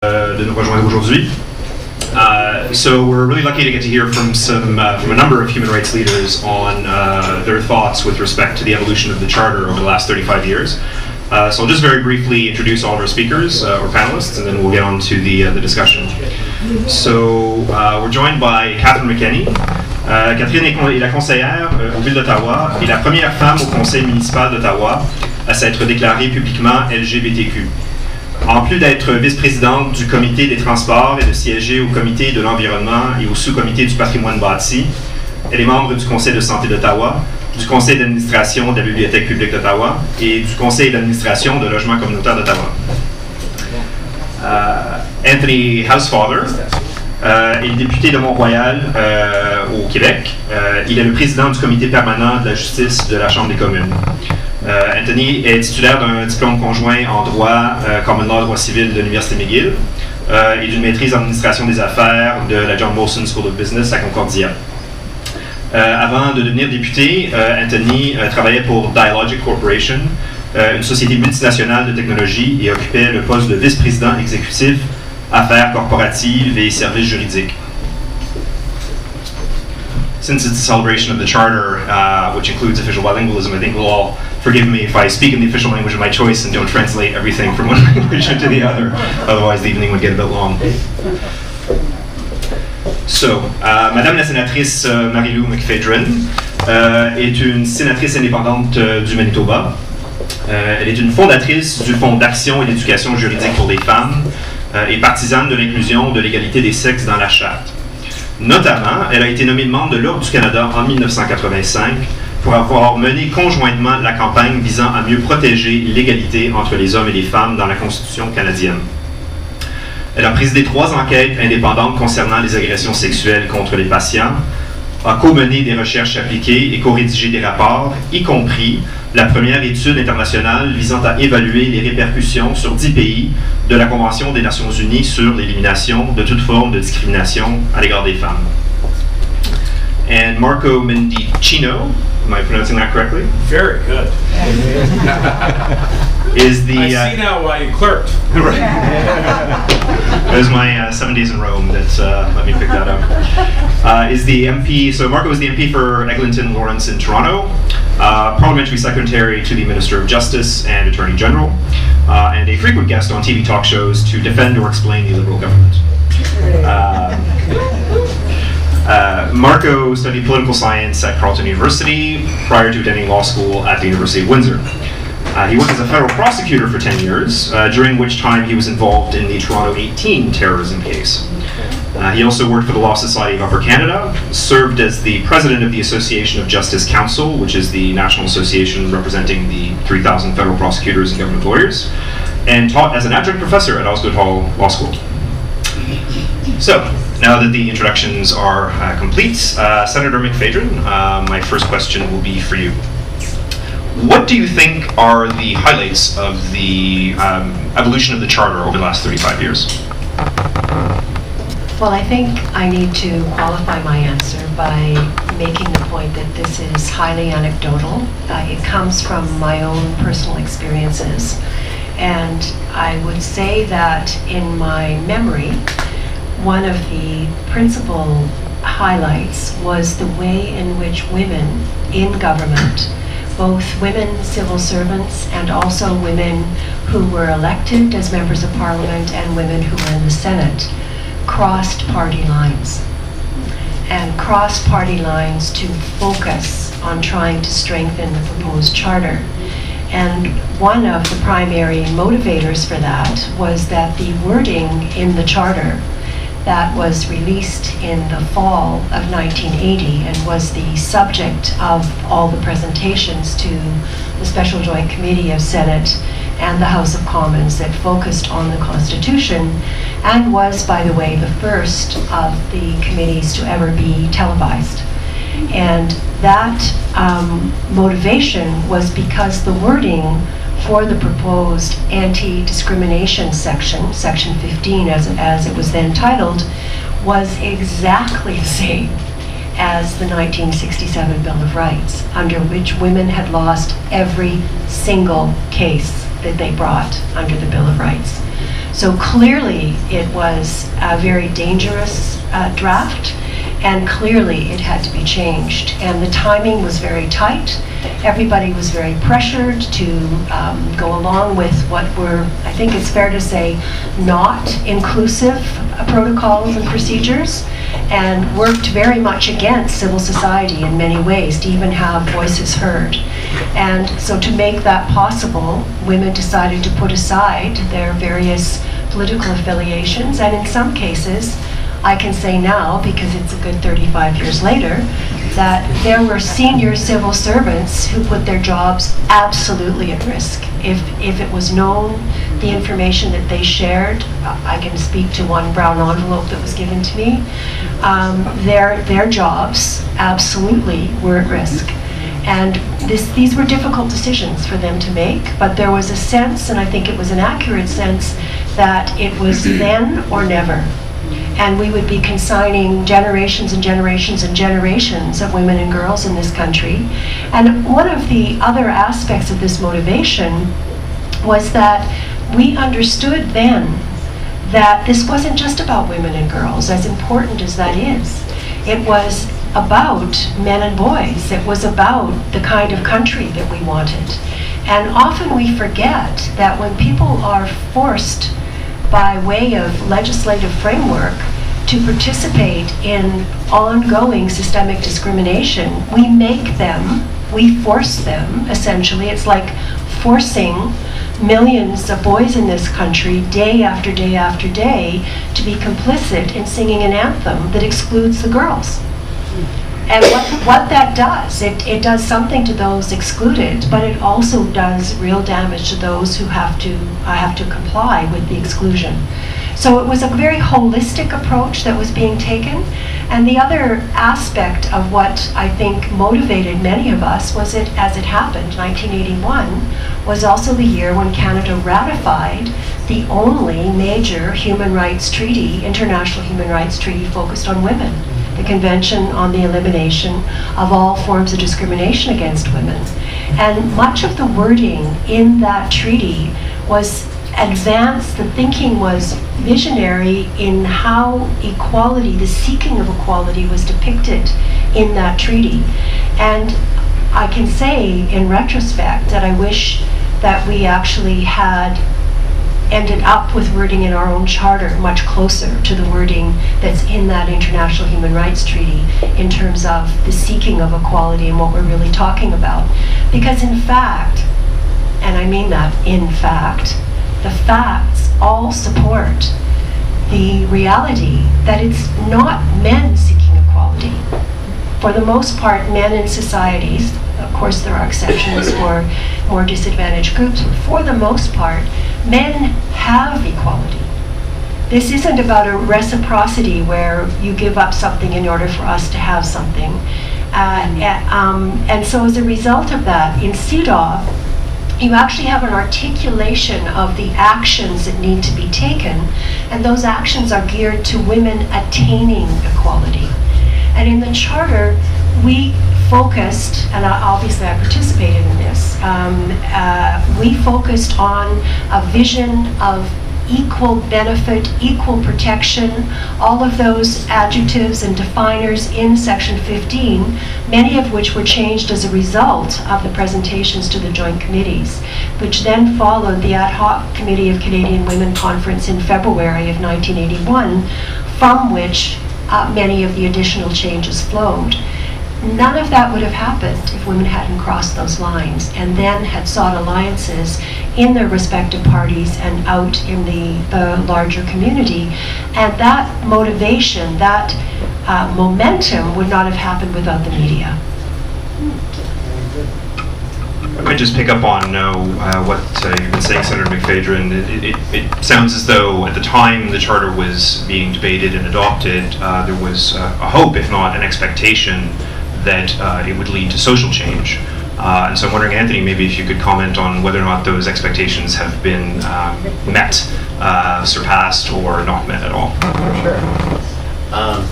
de nous rejoindre aujourd'hui. So we're really lucky to get to hear from a number of human rights leaders on their thoughts with respect to the evolution of the Charter over the last 35 years. So I'll just very briefly introduce all of our speakers or panelists, and then we'll get on to the discussion. So we're joined by Catherine McKenney. Catherine est la conseillère aux villes d'Ottawa et la première femme au conseil municipal d'Ottawa à s'être déclarée publiquement LGBTQ. En plus d'être vice-présidente du comité des transports et de siéger au comité de l'environnement et au sous-comité du patrimoine bâti, elle est membre du conseil de santé d'Ottawa, du conseil d'administration de la Bibliothèque publique d'Ottawa et du conseil d'administration de logement communautaire d'Ottawa. Anthony Housefather est député de Mont-Royal au Québec. Il est le président du comité permanent de la justice de la Chambre des communes. Anthony est titulaire d'un diplôme conjoint en droit, common law, droit civil de l'Université McGill et d'une maîtrise en administration des affaires de la John Molson School of Business à Concordia. Avant de devenir député, Anthony travaillait pour Dialogic Corporation, une société multinationale de technologie, et occupait le poste de vice-président exécutif, affaires corporatives et services juridiques. Since it's a celebration of the Charter, which includes official bilingualism, I think we'll all forgive me if I speak in the official language of my choice and don't translate everything from one language into the other. Otherwise, the evening would get a bit long. So, Madame la sénatrice Marilou McPhedran est une sénatrice indépendante du Manitoba. Elle est une fondatrice du Fonds d'action et d'éducation juridique pour les femmes et partisane de l'inclusion de l'égalité des sexes dans la Charte. Notamment, elle a été nommée membre de l'Ordre du Canada en 1985 pour avoir mené conjointement la campagne visant à mieux protéger l'égalité entre les hommes et les femmes dans la Constitution canadienne. Elle a présidé 3 enquêtes indépendantes concernant les agressions sexuelles contre les patients, a co-mené des recherches appliquées et co-rédigé des rapports, y compris la première étude internationale visant à évaluer les répercussions sur 10 pays de la Convention des Nations Unies sur l'élimination de toute forme de discrimination à l'égard des femmes. And Marco Mendicino, am I pronouncing that correctly? Very good. Is the I see now why you clerked. Right. It was my 7 days in Rome that let me pick that up. Is the MP, so Marco is the MP for Eglinton-Lawrence in Toronto, Parliamentary Secretary to the Minister of Justice and Attorney General, and a frequent guest on TV talk shows to defend or explain the Liberal government. Marco studied political science at Carleton University prior to attending law school at the University of Windsor. He worked as a federal prosecutor for 10 years, during which time he was involved in the Toronto 18 terrorism case. He also worked for the Law Society of Upper Canada, served as the president of the Association of Justice Council, which is the national association representing the 3,000 federal prosecutors and government lawyers, and taught as an adjunct professor at Osgoode Hall Law School. So, now that the introductions are complete, Senator McPhedran, my first question will be for you. What do you think are the highlights of the evolution of the Charter over the last 35 years? Well, I think I need to qualify my answer by making the point that this is highly anecdotal. It comes from my own personal experiences. And I would say that in my memory, one of the principal highlights was the way in which women in government, both women civil servants and also women who were elected as members of Parliament and women who were in the Senate, crossed party lines. And crossed party lines to focus on trying to strengthen the proposed Charter. And one of the primary motivators for that was that the wording in the Charter that was released in the fall of 1980 and was the subject of all the presentations to the Special Joint Committee of Senate and the House of Commons that focused on the Constitution, and was, by the way, the first of the committees to ever be televised. And that motivation was because the wording for the proposed anti-discrimination section, Section 15 as it was then titled, was exactly the same as the 1967 Bill of Rights, under which women had lost every single case that they brought under the Bill of Rights. So clearly it was a very dangerous draft, and clearly it had to be changed. And the timing was very tight. Everybody was very pressured to go along with what were, I think it's fair to say, not inclusive protocols and procedures, and worked very much against civil society in many ways to even have voices heard. And so to make that possible, women decided to put aside their various political affiliations, and in some cases, I can say now, because it's a good 35 years later, that there were senior civil servants who put their jobs absolutely at risk. If it was known, the information that they shared, I can speak to one brown envelope that was given to me, their jobs absolutely were at risk. And these were difficult decisions for them to make, but there was a sense, and I think it was an accurate sense, that it was then or never. And we would be consigning generations and generations and generations of women and girls in this country. And one of the other aspects of this motivation was that we understood then that this wasn't just about women and girls, as important as that is. It was about men and boys. It was about the kind of country that we wanted. And often we forget that when people are forced by way of legislative framework to participate in ongoing systemic discrimination, we force them, essentially. It's like forcing millions of boys in this country day after day after day to be complicit in singing an anthem that excludes the girls. And what that does, it does something to those excluded, but it also does real damage to those who have to comply with the exclusion. So it was a very holistic approach that was being taken. And the other aspect of what I think motivated many of us was it, as it happened, 1981 was also the year when Canada ratified the only major human rights treaty, international human rights treaty focused on women, the Convention on the Elimination of All Forms of Discrimination Against Women. And much of the wording in that treaty was advanced. The thinking was visionary in how equality, the seeking of equality, was depicted in that treaty. And I can say in retrospect that I wish that we actually had ended up with wording in our own charter much closer to the wording that's in that International Human Rights Treaty in terms of the seeking of equality and what we're really talking about. Because in fact, and I mean that in fact, the facts all support the reality that it's not men seeking equality. For the most part, men in societies, of course there are exceptions for more disadvantaged groups, but for the most part, men have equality. This isn't about a reciprocity where you give up something in order for us to have something. And so as a result of that, in CEDAW, you actually have an articulation of the actions that need to be taken, and those actions are geared to women attaining equality. And in the charter, we focused, and obviously I participated in this, we focused on a vision of equal benefit, equal protection, all of those adjectives and definers in Section 15, many of which were changed as a result of the presentations to the joint committees, which then followed the ad hoc Committee of Canadian Women Conference in February of 1981, from which many of the additional changes flowed. None of that would have happened if women hadn't crossed those lines and then had sought alliances in their respective parties and out in the larger community. And that motivation, that momentum would not have happened without the media. I might just pick up on what you've been saying, Senator McPhedran. It sounds as though at the time the Charter was being debated and adopted, there was a hope, if not an expectation, that it would lead to social change. And so I'm wondering, Anthony, maybe if you could comment on whether or not those expectations have been met, surpassed, or not met at all. Sure.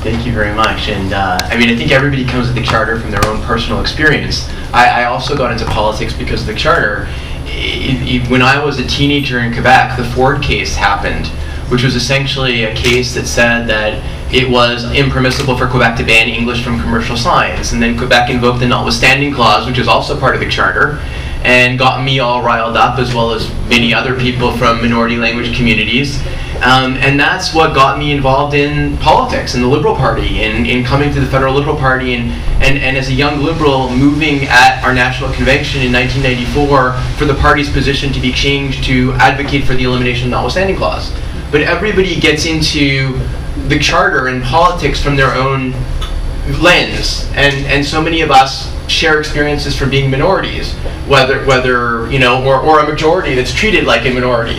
Thank you very much. And I think everybody comes with the Charter from their own personal experience. I also got into politics because of the Charter. When I was a teenager in Quebec, the Ford case happened, which was essentially a case that said that it was impermissible for Quebec to ban English from commercial signs. And then Quebec invoked the notwithstanding clause, which is also part of the charter, and got me all riled up, as well as many other people from minority language communities. And that's what got me involved in politics, in the Liberal Party, in coming to the Federal Liberal Party, and as a young Liberal moving at our national convention in 1994 for the party's position to be changed to advocate for the elimination of the notwithstanding clause. But everybody gets into the charter and politics from their own lens, and so many of us share experiences from being minorities, whether you know, or a majority that's treated like a minority.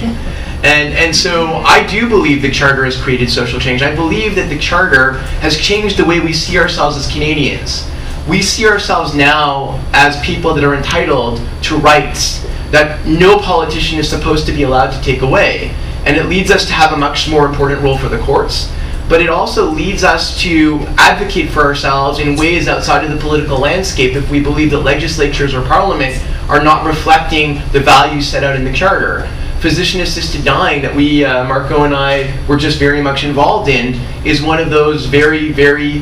And so I do believe the Charter has created social change. I believe that the Charter has changed the way we see ourselves as Canadians. We see ourselves now as people that are entitled to rights that no politician is supposed to be allowed to take away. And it leads us to have a much more important role for the courts. But it also leads us to advocate for ourselves in ways outside of the political landscape if we believe that legislatures or parliament are not reflecting the values set out in the Charter. Physician-assisted dying that we, Marco and I, were just very much involved in is one of those very, very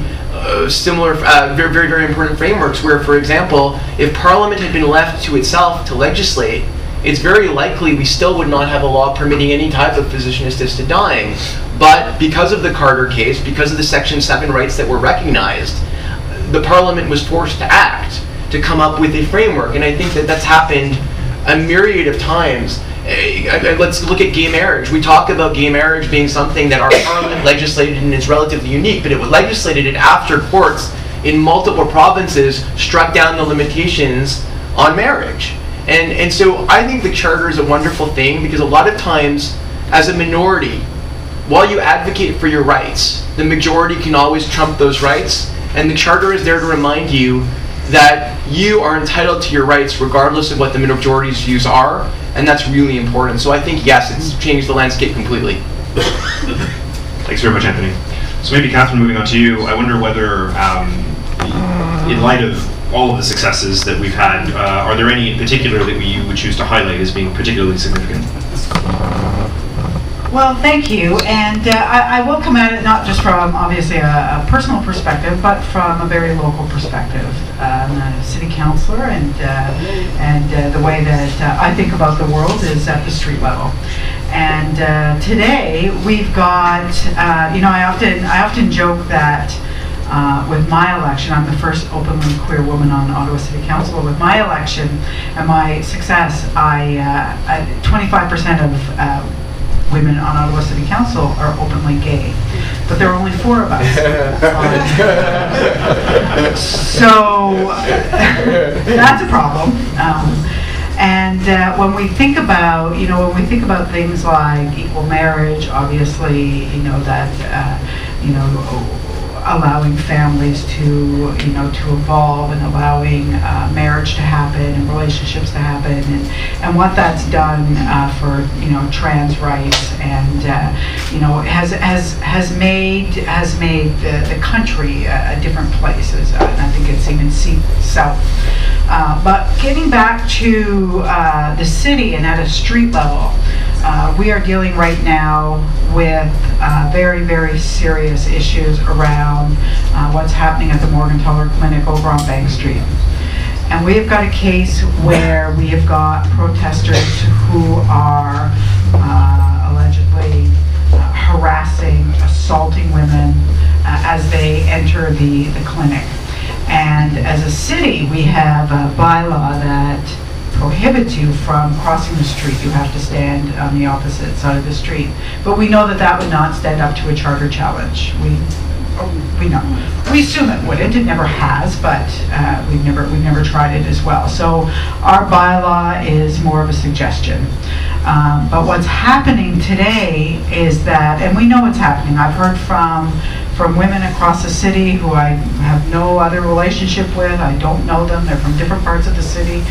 similar, very, very, very important frameworks where, for example, if Parliament had been left to itself to legislate, it's very likely we still would not have a law permitting any type of physician-assisted dying. But because of the Carter case, because of the Section 7 rights that were recognized, the Parliament was forced to act, to come up with a framework. And I think that that's happened a myriad of times. Let's look at gay marriage. We talk about gay marriage being something that our Parliament legislated and is relatively unique, but it legislated it after courts in multiple provinces struck down the limitations on marriage. And so I think the Charter is a wonderful thing because a lot of times, as a minority, while you advocate for your rights, the majority can always trump those rights, and the Charter is there to remind you that you are entitled to your rights regardless of what the majority's views are, and that's really important. So I think, yes, it's changed the landscape completely. Thanks very much, Anthony. So maybe, Catherine, moving on to you, I wonder whether, in light of all of the successes that we've had, are there any in particular that you would choose to highlight as being particularly significant? Well, thank you, and I will come at it not just from obviously a personal perspective, but from a very local perspective. I'm a city councillor, and the way that I think about the world is at the street level. And today we've got, I often joke that with my election, I'm the first openly queer woman on Ottawa City Council. With my election and my success, 25% of women on Ottawa City Council are openly gay, but there are only 4 of us. So that's a problem. And when we think about, things like equal marriage, obviously, allowing families to evolve and allowing marriage to happen and relationships to happen, and what that's done for trans rights, and has made the country a different place, and I think it's even south. But getting back to the city and at a street level, we are dealing right now with very, very serious issues around what's happening at the Morgentaler Clinic over on Bank Street. And we have got a case where we have got protesters who are allegedly harassing, assaulting women as they enter the clinic. And as a city, we have a bylaw that prohibits you from crossing the street. You have to stand on the opposite side of the street. But we know that that would not stand up to a charter challenge. We know. We assume it wouldn't. It never has, but we've never tried it as well. So our bylaw is more of a suggestion. But what's happening today is that, and we know what's happening. I've heard from women across the city who I have no other relationship with. I don't know them. They're from different parts of the city.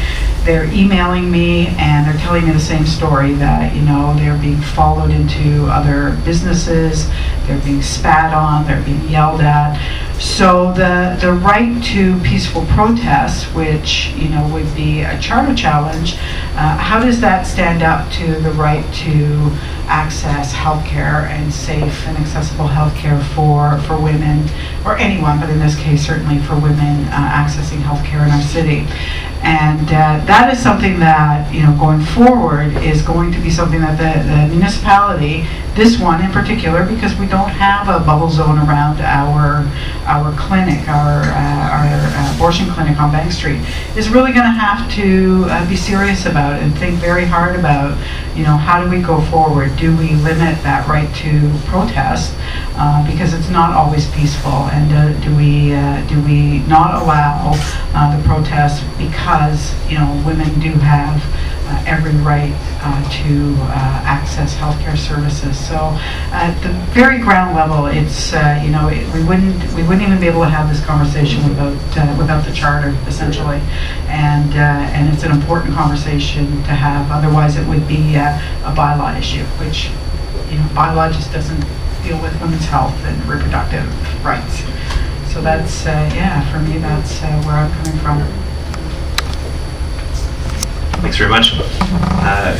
they're emailing me and they're telling me the same story, that, you know, they're being followed into other businesses, they're being spat on, they're being yelled at. So the right to peaceful protest, which, you know, would be a charter challenge, how does that stand up to the right to access healthcare and safe and accessible healthcare for women, or anyone, but in this case certainly for women accessing healthcare in our city? And that is something that, you know, going forward is going to be something that the municipality, this one in particular, because we don't have a bubble zone around our clinic, our abortion clinic on Bank Street, is really going to have to be serious about and think very hard about, you know, how do we go forward? Do we limit that right to protest, because it's not always peaceful, and do we not allow the protest because, you know, women do have every right to access healthcare services. So at the very ground level, it's you know, we wouldn't even be able to have this conversation without the charter, essentially, and it's an important conversation to have. Otherwise, it would be a bylaw issue, which, you know, bylaw just doesn't deal with women's health and reproductive rights. So that's yeah, for me, that's where I'm coming from. Thanks very much.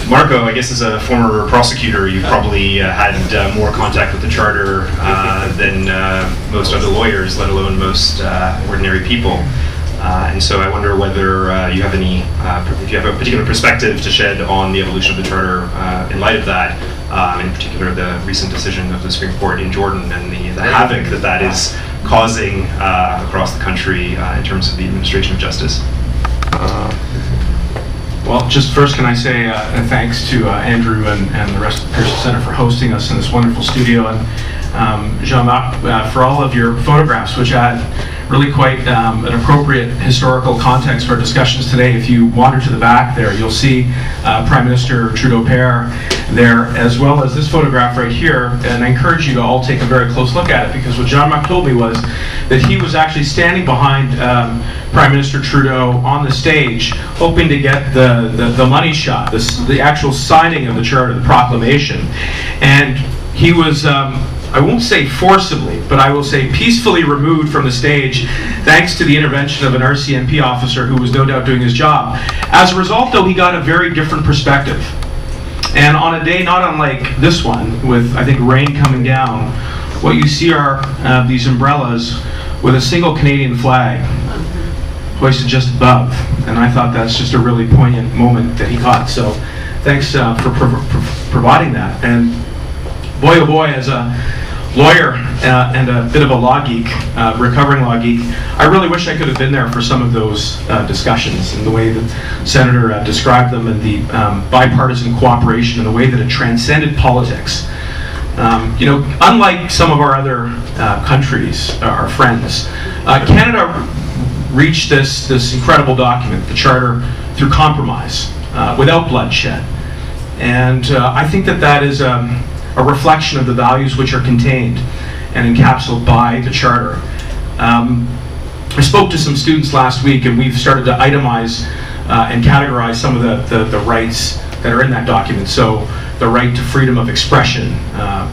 Marco, I guess as a former prosecutor, you've probably had more contact with the charter than most other lawyers, let alone most ordinary people. And so I wonder whether you have any, if you have a particular perspective to shed on the evolution of the charter in light of that, in particular the recent decision of the Supreme Court in Jordan and the havoc that is causing across the country in terms of the administration of justice. Well, just first, can I say thanks to Andrew and the rest of the Pearson Center for hosting us in this wonderful studio, and Jean-Marc for all of your photographs, which add really quite an appropriate historical context for our discussions today. If you wander to the back there, you'll see Prime Minister Trudeau-Père there, as well as this photograph right here, and I encourage you to all take a very close look at it, because what Jean-Marc told me was that he was actually standing behind Prime Minister Trudeau on the stage, hoping to get the money shot, the actual signing of the charter, the proclamation, and he was I won't say forcibly, but I will say peacefully removed from the stage thanks to the intervention of an RCMP officer who was no doubt doing his job. As a result, though, he got a very different perspective. And on a day not unlike this one, with, I think, rain coming down, what you see are these umbrellas with a single Canadian flag hoisted just above. And I thought that's just a really poignant moment that he caught. So thanks for providing that. And boy, oh boy, as a lawyer and a bit of a law geek, recovering law geek, I really wish I could have been there for some of those discussions, and the way that Senator described them, and the bipartisan cooperation, and the way that it transcended politics. You know, unlike some of our other countries, our friends, Canada reached this incredible document, the Charter, through compromise, without bloodshed. And I think that is a reflection of the values which are contained and encapsulated by the Charter. I spoke to some students last week, and we've started to itemize and categorize some of the rights that are in that document. So the right to freedom of expression,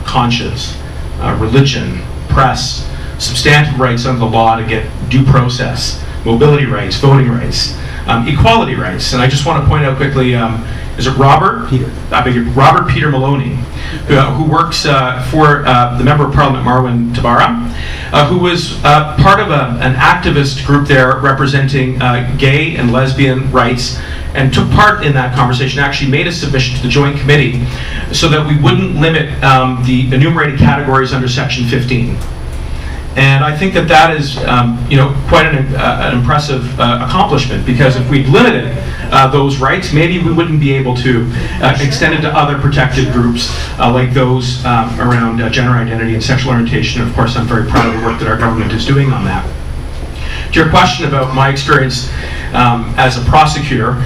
conscience, religion, press, substantive rights under the law to get due process, mobility rights, voting rights, equality rights. And I just want to point out quickly, is it Robert? Peter. Robert Peter Maloney, who works for the Member of Parliament Marwin Tabara, who was part of an activist group there representing gay and lesbian rights, and took part in that conversation, actually made a submission to the Joint Committee so that we wouldn't limit the enumerated categories under Section 15. And I think that is, you know, quite an impressive accomplishment, because if we'd limited those rights, maybe we wouldn't be able to extend it to other protected groups like those around gender identity and sexual orientation. And of course, I'm very proud of the work that our government is doing on that. To your question about my experience as a prosecutor,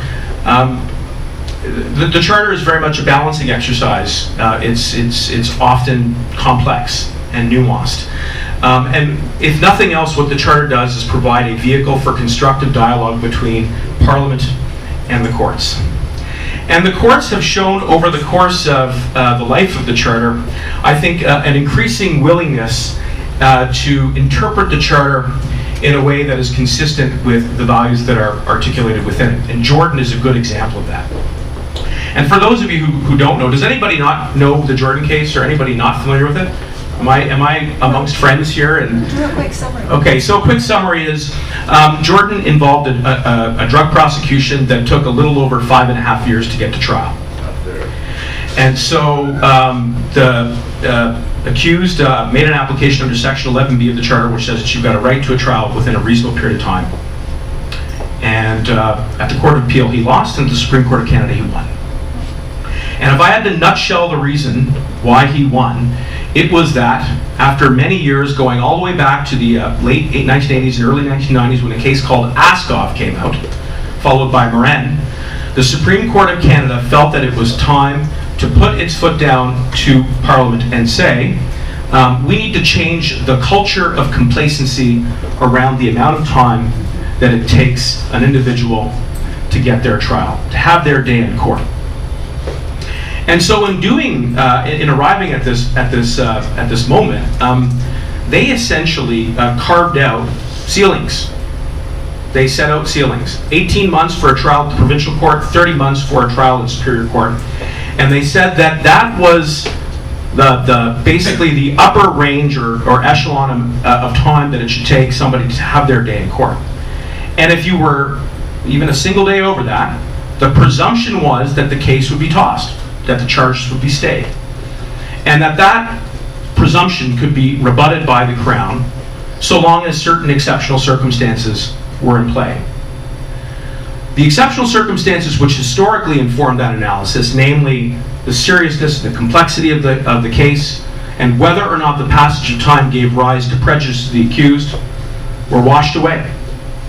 the Charter is very much a balancing exercise. It's often complex and nuanced. And if nothing else, what the Charter does is provide a vehicle for constructive dialogue between Parliament and the courts. And the courts have shown over the course of the life of the Charter, I think, an increasing willingness to interpret the Charter in a way that is consistent with the values that are articulated within it. And Jordan is a good example of that. And for those of you who don't know, does anybody not know the Jordan case, or anybody not familiar with it? Am I amongst friends here? And Do a quick summary. okay, so a quick summary is Jordan involved a drug prosecution that took a little over 5.5 years to get to trial. And so the accused made an application under Section 11B of the Charter, which says that you've got a right to a trial within a reasonable period of time. And at the Court of Appeal, he lost, and at the Supreme Court of Canada, he won. And if I had to nutshell the reason why he won, it was that after many years, going all the way back to the late 1980s and early 1990s, when a case called Eastaugh came out, followed by Moran, the Supreme Court of Canada felt that it was time to put its foot down to Parliament and say, we need to change the culture of complacency around the amount of time that it takes an individual to get their trial, to have their day in court. And so in doing, in arriving at this moment, they essentially carved out ceilings. They set out ceilings. 18 months for a trial at the provincial court, 30 months for a trial in Superior Court. And they said that that was basically the upper range or echelon of time that it should take somebody to have their day in court. And if you were even a single day over that, the presumption was that the case would be tossed, that the charges would be stayed, and that presumption could be rebutted by the Crown so long as certain exceptional circumstances were in play. The exceptional circumstances which historically informed that analysis, namely the seriousness and the complexity of the case, and whether or not the passage of time gave rise to prejudice to the accused, were washed away,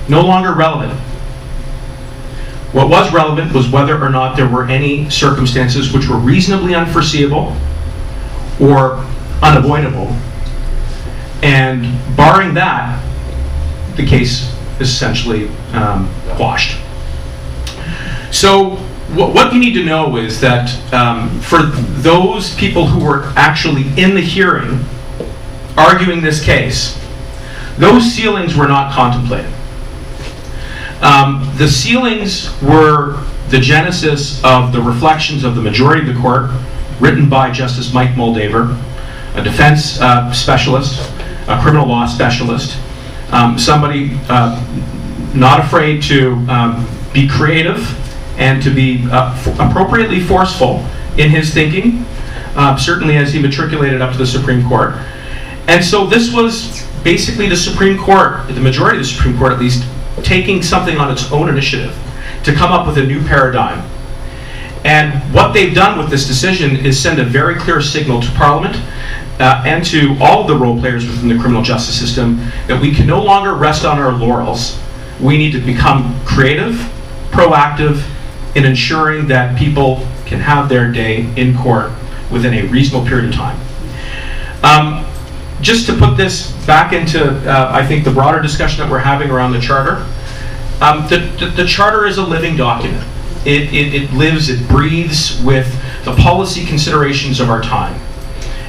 no longer relevant. What was relevant was whether or not there were any circumstances which were reasonably unforeseeable or unavoidable. And barring that, the case is essentially quashed. So what you need to know is that for those people who were actually in the hearing arguing this case, those ceilings were not contemplated. The ceilings were the genesis of the reflections of the majority of the court, written by Justice Mike Moldaver, a defense specialist, a criminal law specialist, somebody not afraid to be creative and to be appropriately forceful in his thinking, certainly as he matriculated up to the Supreme Court. And so this was basically the Supreme Court, the majority of the Supreme Court at least, taking something on its own initiative to come up with a new paradigm. And what they've done with this decision is send a very clear signal to Parliament and to all of the role players within the criminal justice system that we can no longer rest on our laurels. We need to become creative, proactive in ensuring that people can have their day in court within a reasonable period of time. Just to put this back into, I think, the broader discussion that we're having around the Charter, the Charter is a living document. It lives, it breathes with the policy considerations of our time.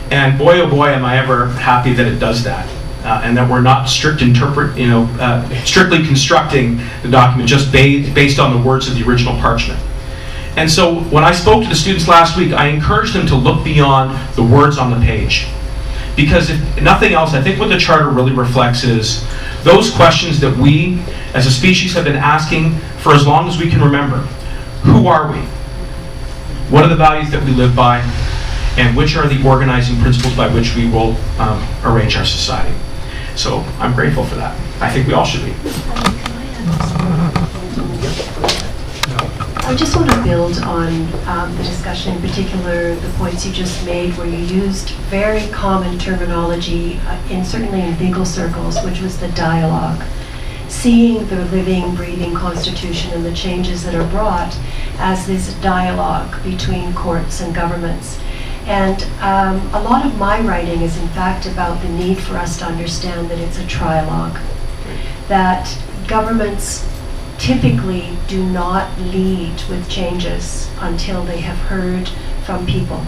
And boy, oh boy, am I ever happy that it does that. And that we're not strictly constructing the document just based on the words of the original parchment. And so when I spoke to the students last week, I encouraged them to look beyond the words on the page. Because if nothing else, I think what the Charter really reflects is those questions that we as a species have been asking for as long as we can remember. Who are we? What are the values that we live by? And which are the organizing principles by which we will arrange our society? So I'm grateful for that. I think we all should be. I just want to build on the discussion, in particular the points you just made, where you used very common terminology, certainly in legal circles, which was the dialogue. Seeing the living, breathing Constitution and the changes that are brought as this dialogue between courts and governments. And a lot of my writing is in fact about the need for us to understand that it's a trialogue, that governments typically do not lead with changes until they have heard from people.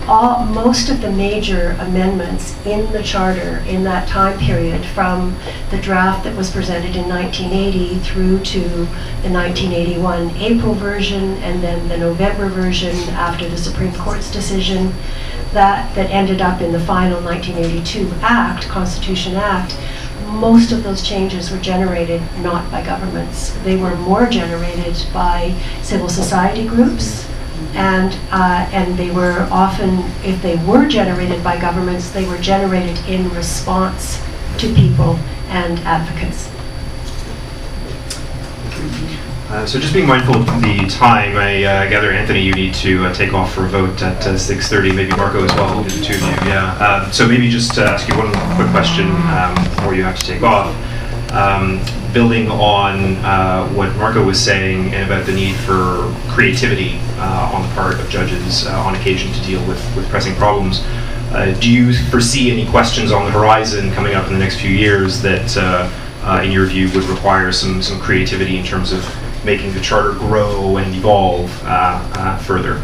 Most of the major amendments in the charter in that time period, from the draft that was presented in 1980 through to the 1981 April version, and then the November version after the Supreme Court's decision, that ended up in the final 1982 Act, Constitution Act, most of those changes were generated not by governments. They were more generated by civil society groups, and they were often, if they were generated by governments, they were generated in response to people and advocates. So just being mindful of the time, I gather, Anthony, you need to take off for a vote at 6:30, maybe Marco as well, the two of you, yeah. So maybe just to ask you one quick question before you have to take off. Building on what Marco was saying and about the need for creativity on the part of judges on occasion to deal with pressing problems, do you foresee any questions on the horizon coming up in the next few years that, in your view, would require some creativity in terms of making the charter grow and evolve further?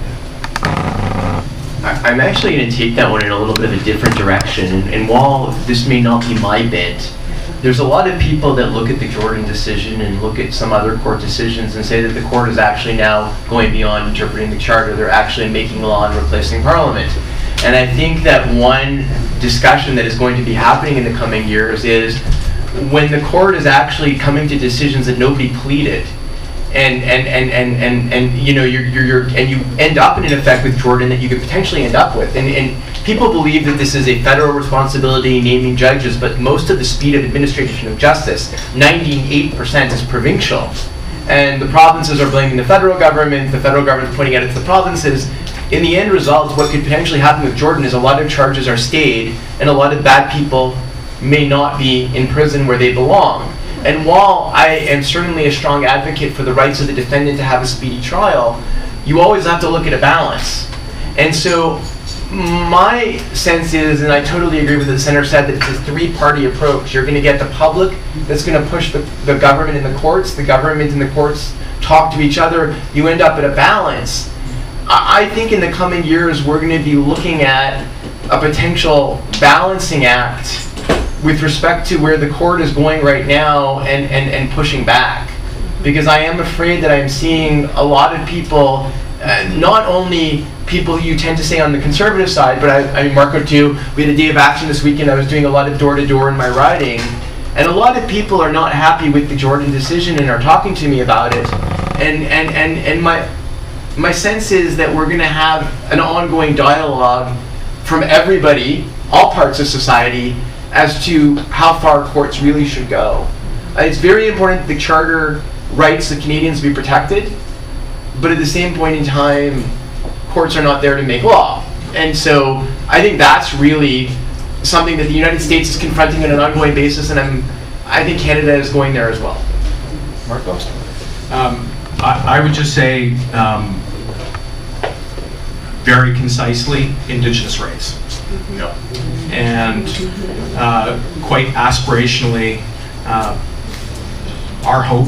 I'm actually going to take that one in a little bit of a different direction. And while this may not be my bent, there's a lot of people that look at the Jordan decision and look at some other court decisions and say that the court is actually now going beyond interpreting the charter. They're actually making law and replacing Parliament. And I think that one discussion that is going to be happening in the coming years is when the court is actually coming to decisions that nobody pleaded, and you know, you end up in effect with Jordan that you could potentially end up with. And people believe that this is a federal responsibility, naming judges, but most of the speed of administration of justice, 98%, is provincial. And the provinces are blaming the federal government is pointing out it to the provinces. In the end result, what could potentially happen with Jordan is a lot of charges are stayed, and a lot of bad people may not be in prison where they belong. And while I am certainly a strong advocate for the rights of the defendant to have a speedy trial, you always have to look at a balance. And so my sense is, and I totally agree with what the Senator said, that it's a three-party approach. You're going to get the public that's going to push the government and the courts and the courts talk to each other. You end up at a balance. I think in the coming years we're going to be looking at a potential balancing act with respect to where the court is going right now and pushing back. Because I am afraid that I'm seeing a lot of people, not only people you tend to say on the conservative side, but I mean, Marco too, we had a day of action this weekend. I was doing a lot of door-to-door in my riding, and a lot of people are not happy with the Jordan decision and are talking to me about it. And my sense is that we're going to have an ongoing dialogue from everybody, all parts of society, as to how far courts really should go. It's very important that the Charter rights of Canadians be protected, but at the same point in time, courts are not there to make law. And so I think that's really something that the United States is confronting on an ongoing basis, and I think Canada is going there as well. Marco? I would just say, very concisely, Indigenous rights. No. And quite aspirationally, our hope